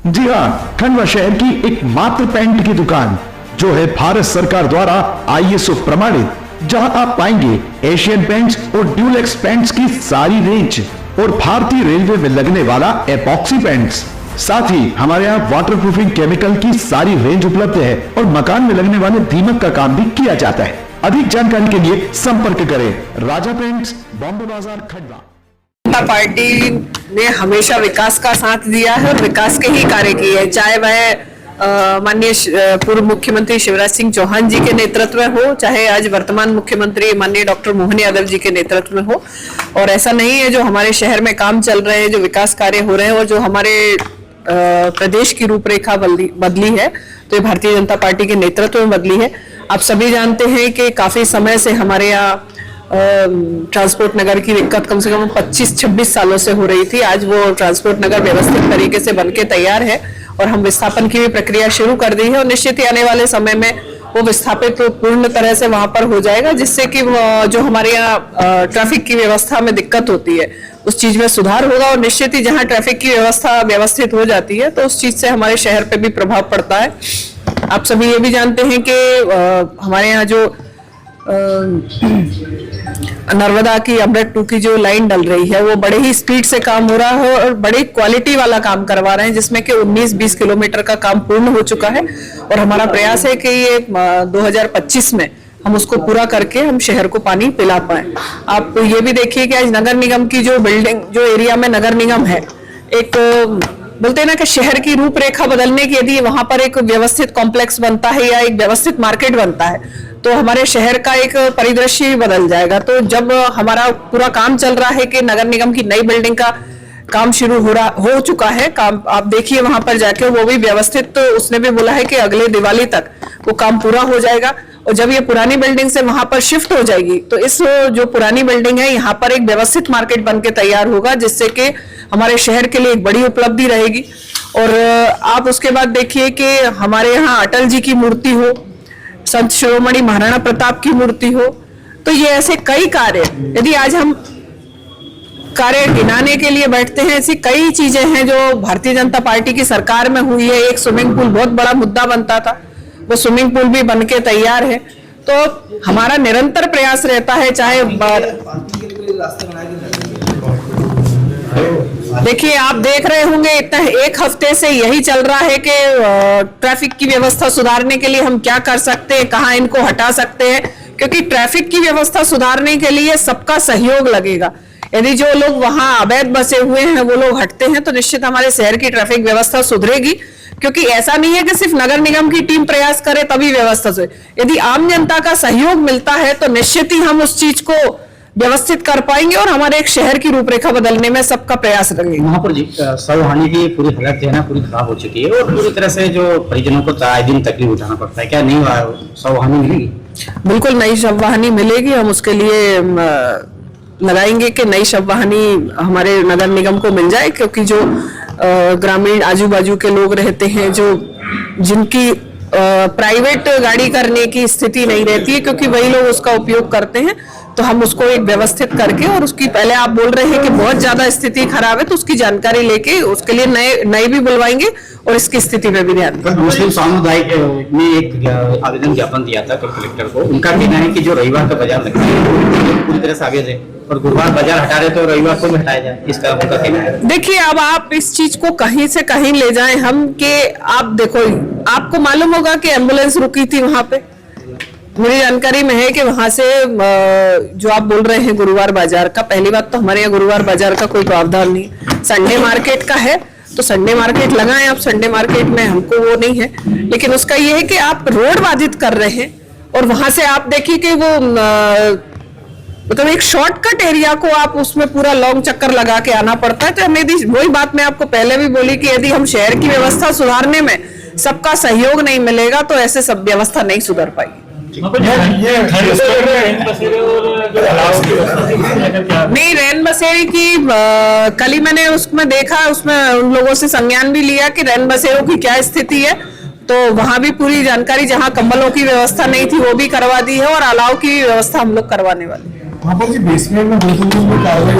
जी हाँ, खंडवा शहर की एकमात्र पेंट की दुकान जो है भारत सरकार द्वारा ISO प्रमाणित, जहां आप पाएंगे एशियन पेंट्स और ड्यूलेक्स पेंट्स की सारी रेंज और भारतीय रेलवे में लगने वाला एपॉक्सी पेंट्स। साथ ही हमारे यहाँ वाटरप्रूफिंग केमिकल की सारी रेंज उपलब्ध है और मकान में लगने वाले दीमक का काम भी किया जाता है। अधिक जानकारी के लिए संपर्क करें राजा पेंट्स, बॉम्बे बाजार, खंडवा। जनता पार्टी ने हमेशा विकास का साथ दिया है और विकास के ही कार्य किए हैं, चाहे वह माननीय पूर्व मुख्यमंत्री शिवराज सिंह चौहान जी के नेतृत्व में हो, चाहे आज वर्तमान मुख्यमंत्री माननीय डॉक्टर मोहन यादव जी के नेतृत्व में हो। और ऐसा नहीं है, जो हमारे शहर में काम चल रहे हैं, जो विकास कार्य हो रहे हैं और जो हमारे प्रदेश की रूपरेखा बदली है, तो ये भारतीय जनता पार्टी के नेतृत्व में बदली है। आप सभी जानते हैं कि काफी समय से हमारे यहाँ ट्रांसपोर्ट नगर की दिक्कत कम से कम 25-26 सालों से हो रही थी। आज वो ट्रांसपोर्ट नगर व्यवस्थित तरीके से बनके तैयार है और हम विस्थापन की भी प्रक्रिया शुरू कर दी है और निश्चित ही आने वाले समय में वो विस्थापित पूर्ण तरह से वहां पर हो जाएगा, जिससे कि जो हमारे यहाँ ट्रैफिक की व्यवस्था में दिक्कत होती है उस चीज में सुधार होगा। और निश्चित ही जहाँ ट्रैफिक की व्यवस्था व्यवस्थित हो जाती है तो उस चीज से हमारे शहर पे भी प्रभाव पड़ता है। आप सभी ये भी जानते हैं कि हमारे यहाँ जो नर्मदा की अमृत 2 की जो लाइन डल रही है वो बड़े ही स्पीड से काम हो रहा है और बड़ी क्वालिटी वाला काम करवा रहे हैं, जिसमें कि 19-20 किलोमीटर का काम पूर्ण हो चुका है और हमारा प्रयास है कि ये 2025 में हम उसको पूरा करके हम शहर को पानी पिला पाए। आप ये भी देखिए कि आज नगर निगम की जो बिल्डिंग, जो एरिया में नगर निगम है, एक बोलते हैं ना कि शहर की रूपरेखा बदलने की, यदि वहां पर एक व्यवस्थित कॉम्प्लेक्स बनता है या एक व्यवस्थित मार्केट बनता है तो हमारे शहर का एक परिदृश्य ही बदल जाएगा। तो जब हमारा पूरा काम चल रहा है कि नगर निगम की नई बिल्डिंग का काम शुरू हो चुका है, काम आप देखिए वहां पर जाके, वो भी व्यवस्थित, तो उसने भी बोला है कि अगले दिवाली तक वो काम पूरा हो जाएगा। और जब ये पुरानी बिल्डिंग से वहां पर शिफ्ट हो जाएगी तो इस जो पुरानी बिल्डिंग है यहाँ पर एक व्यवस्थित मार्केट बन के तैयार होगा, जिससे कि हमारे शहर के लिए एक बड़ी उपलब्धि रहेगी। और आप उसके बाद देखिए कि हमारे यहाँ अटल जी की मूर्ति हो, संत शिरोमणि महाराणा प्रताप की मूर्ति हो, तो ये ऐसे कई कार्य, यदि आज हम कार्य गिनाने के लिए बैठते हैं, ऐसी कई चीजें हैं जो भारतीय जनता पार्टी की सरकार में हुई है। एक स्विमिंग पूल बहुत बड़ा मुद्दा बनता था, वो स्विमिंग पूल भी बनके तैयार है। तो हमारा निरंतर प्रयास रहता है, चाहे देखिए आप देख रहे होंगे इतना एक हफ्ते से यही चल रहा है कि ट्रैफिक की व्यवस्था सुधारने के लिए हम क्या कर सकते हैं, कहाँ इनको हटा सकते हैं, क्योंकि ट्रैफिक की व्यवस्था सुधारने के लिए सबका सहयोग लगेगा। यदि जो लोग वहां अवैध बसे हुए हैं वो लोग हटते हैं तो निश्चित हमारे शहर की ट्रैफिक व्यवस्था सुधरेगी। क्योंकि ऐसा नहीं है कि सिर्फ नगर निगम की टीम प्रयास करे तभी व्यवस्था सुधरे, यदि आम जनता का सहयोग मिलता है तो निश्चित ही हम उस चीज को व्यवस्थित कर पाएंगे और हमारे एक शहर की रूपरेखा बदलने में सबका प्रयास रहेगा। वहाँ पर जी सौहानी की पूरी हालत जो है ना पूरी खराब हो चुकी है और पूरी तरह से जो परिजनों को आए दिन तकलीफ उठाना पड़ता है। क्या नहीं सौहानी मिलेगी? बिल्कुल नई शववाहिनी मिलेगी, हम उसके लिए लगाएंगे कि नई शववाहिनी हमारे नगर निगम को मिल जाए, क्योंकि जो ग्रामीण आजू बाजू के लोग रहते हैं, जो जिनकी प्राइवेट गाड़ी करने की स्थिति नहीं रहती है, क्योंकि वही लोग उसका उपयोग करते हैं, तो हम उसको एक व्यवस्थित करके और उसकी, पहले आप बोल रहे हैं कि बहुत ज्यादा स्थिति खराब है, तो उसकी जानकारी लेके उसके लिए नए भी बुलवाएंगे और इसकी स्थिति पे भी ध्यान देंगे। मुस्लिम सामुदायिक ने एक आवेदन ज्ञापन दिया था कलेक्टर को, उनका कहना है कि जो रविवार का बाजार लगता है पूरी तरह से आगे जाए और गुरुवार बाजार हटा रहे तो रविवार को भी हटाया जाए, इस तरह उनका कहना है। देखिए अब आप इस चीज को कहीं से कहीं ले जाएं हम, कि आप देखो, आपको मालूम होगा कि एम्बुलेंस रुकी थी वहां पे, मेरी जानकारी में है कि वहां से जो आप बोल रहे हैं गुरुवार बाजार का, पहली बात तो हमारे यहाँ गुरुवार बाजार का कोई प्रावधान नहीं, संडे मार्केट का है, तो संडे मार्केट लगाएं आप, संडे मार्केट में हमको वो नहीं है। लेकिन उसका ये है कि आप रोड बाधित कर रहे हैं और वहां से आप देखिए कि वो मतलब एक शॉर्टकट एरिया को आप उसमें पूरा लॉन्ग चक्कर लगा के आना पड़ता है। तो हमें वही बात मैं आपको पहले भी बोली कि यदि हम शहर की व्यवस्था सुधारने में सबका सहयोग नहीं मिलेगा तो ऐसे सब व्यवस्था नहीं सुधर पाएगी। नहीं, रैन बसेरे की कल ही मैंने उसमें देखा, उसमें उन लोगों से संज्ञान भी लिया कि रैन बसेरों की क्या स्थिति है, तो वहां भी पूरी जानकारी, जहां कंबलों की व्यवस्था नहीं थी वो भी करवा दी है और अलाव की व्यवस्था हम लोग करवाने वाले हैं। वहाँ पर बेसमेंट में कार्रवाई